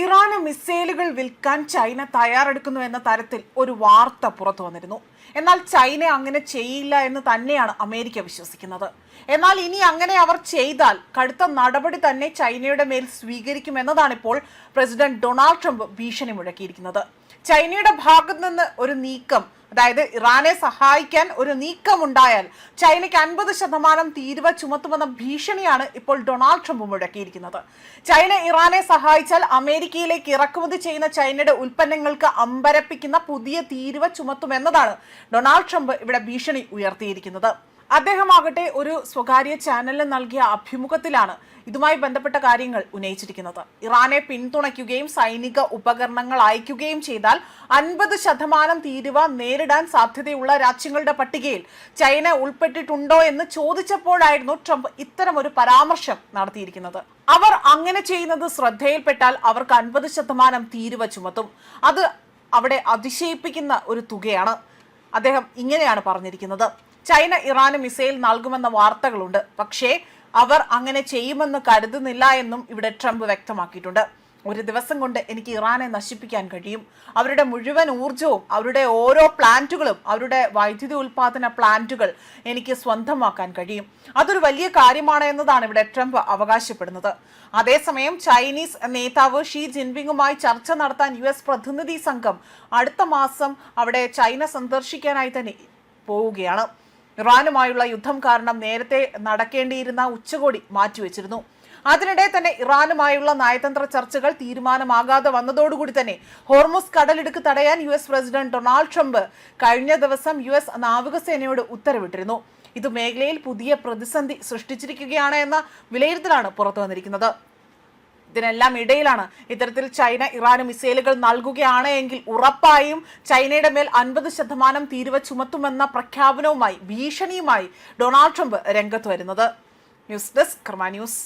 ഇറാന് മിസൈലുകൾ വിൽക്കാൻ ചൈന തയ്യാറെടുക്കുന്നു എന്ന തരത്തിൽ ഒരു വാർത്ത പുറത്തു വന്നിരുന്നു. എന്നാൽ ചൈന അങ്ങനെ ചെയ്യില്ല എന്ന് തന്നെയാണ് അമേരിക്ക വിശ്വസിക്കുന്നത്. എന്നാൽ ഇനി അങ്ങനെ അവർ ചെയ്താൽ കടുത്ത നടപടി തന്നെ ചൈനയുടെ മേൽ സ്വീകരിക്കുമെന്നതാണ് ഇപ്പോൾ പ്രസിഡന്റ് ഡൊണാൾഡ് ട്രംപ് ഭീഷണി മുഴക്കിയിരിക്കുന്നത്. ചൈനയുടെ ഭാഗത്ത് നിന്ന് ഒരു നീക്കം, അതായത് ഇറാനെ സഹായിക്കാൻ ഒരു നീക്കം ഉണ്ടായാൽ ചൈനയ്ക്ക് 50% തീരുവ ചുമത്തുമെന്ന ഭീഷണിയാണ് ഇപ്പോൾ ഡൊണാൾഡ് ട്രംപ് മുഴക്കിയിരിക്കുന്നത്. ചൈന ഇറാനെ സഹായിച്ചാൽ അമേരിക്കയിലേക്ക് ഇറക്കുമതി ചെയ്യുന്ന ചൈനയുടെ ഉൽപ്പന്നങ്ങൾക്ക് അമ്പരപ്പിക്കുന്ന പുതിയ തീരുവ ചുമത്തുമെന്നതാണ് ഡൊണാൾഡ് ട്രംപ് ഇവിടെ ഭീഷണി ഉയർത്തിയിരിക്കുന്നത്. അദ്ദേഹമാകട്ടെ ഒരു സ്വകാര്യ ചാനലിന് നൽകിയ അഭിമുഖത്തിലാണ് ഇതുമായി ബന്ധപ്പെട്ട കാര്യങ്ങൾ ഉന്നയിച്ചിരിക്കുന്നത്. ഇറാനെ പിന്തുണയ്ക്കുകയും സൈനിക ഉപകരണങ്ങൾ അയക്കുകയും ചെയ്താൽ 50% തീരുവ നേരിടാൻ സാധ്യതയുള്ള രാജ്യങ്ങളുടെ പട്ടികയിൽ ചൈന ഉൾപ്പെട്ടിട്ടുണ്ടോ എന്ന് ചോദിച്ചപ്പോഴായിരുന്നു ട്രംപ് ഇത്തരമൊരു പരാമർശം നടത്തിയിരിക്കുന്നത്. അവർ അങ്ങനെ ചെയ്യുന്നത് ശ്രദ്ധയിൽപ്പെട്ടാൽ അവർക്ക് 50% തീരുവ ചുമത്തും. അത് അവിടെ അതിശയിപ്പിക്കുന്ന ഒരു തുകയാണ്. അദ്ദേഹം ഇങ്ങനെയാണ് പറഞ്ഞിരിക്കുന്നത്: ചൈന ഇറാന് മിസൈൽ നൽകുമെന്ന വാർത്തകളുണ്ട്, പക്ഷേ അവർ അങ്ങനെ ചെയ്യുമെന്ന് കരുതുന്നില്ല എന്നും ഇവിടെ ട്രംപ് വ്യക്തമാക്കിയിട്ടുണ്ട്. ഒരു ദിവസം കൊണ്ട് എനിക്ക് ഇറാനെ നശിപ്പിക്കാൻ കഴിയും. അവരുടെ മുഴുവൻ ഊർജവും, അവരുടെ ഓരോ പ്ലാന്റുകളും, അവരുടെ വൈദ്യുതി ഉൽപാദന പ്ലാന്റുകൾ എനിക്ക് സ്വന്തമാക്കാൻ കഴിയും. അതൊരു വലിയ കാര്യമാണ് എന്നതാണ് ഇവിടെ ട്രംപ് അവകാശപ്പെടുന്നത്. അതേസമയം ചൈനീസ് നേതാവ് ഷീ ജിൻപിങ്ങുമായി ചർച്ച നടത്താൻ US പ്രതിനിധി സംഘം അടുത്ത മാസം അവിടെ ചൈന സന്ദർശിക്കാനായി തന്നെ പോവുകയാണ്. ഇറാനുമായുള്ള യുദ്ധം കാരണം നേരത്തെ നടക്കേണ്ടിയിരുന്ന ഉച്ചകോടി മാറ്റിവെച്ചിരുന്നു. അതിനിടെ തന്നെ ഇറാനുമായുള്ള നയതന്ത്ര ചർച്ചകൾ തീരുമാനമാകാതെ വന്നതോടുകൂടി തന്നെ ഹോർമുസ് കടലിടുക്ക് തടയാൻ US പ്രസിഡന്റ് ഡൊണാൾഡ് ട്രംപ് കഴിഞ്ഞ ദിവസം US നാവികസേനയോട് ഉത്തരവിട്ടിരുന്നു. ഇത് മേഖലയിൽ പുതിയ പ്രതിസന്ധി സൃഷ്ടിച്ചിരിക്കുകയാണ് എന്ന വിലയിരുത്തലാണ് പുറത്തു വന്നിരിക്കുന്നത്. ഇതിനെല്ലാം ഇടയിലാണ് ഇത്തരത്തിൽ ചൈന ഇറാന് മിസൈലുകൾ നൽകുകയാണ് എങ്കിൽ ഉറപ്പായും ചൈനയുടെ മേൽ 50% തീരുവ ചുമത്തുമെന്ന പ്രഖ്യാപനവുമായി, ഭീഷണിയുമായി ഡൊണാൾഡ് ട്രംപ് രംഗത്ത് വരുന്നത്. ന്യൂസ് ഡെസ്ക് കർമ്മ ന്യൂസ്.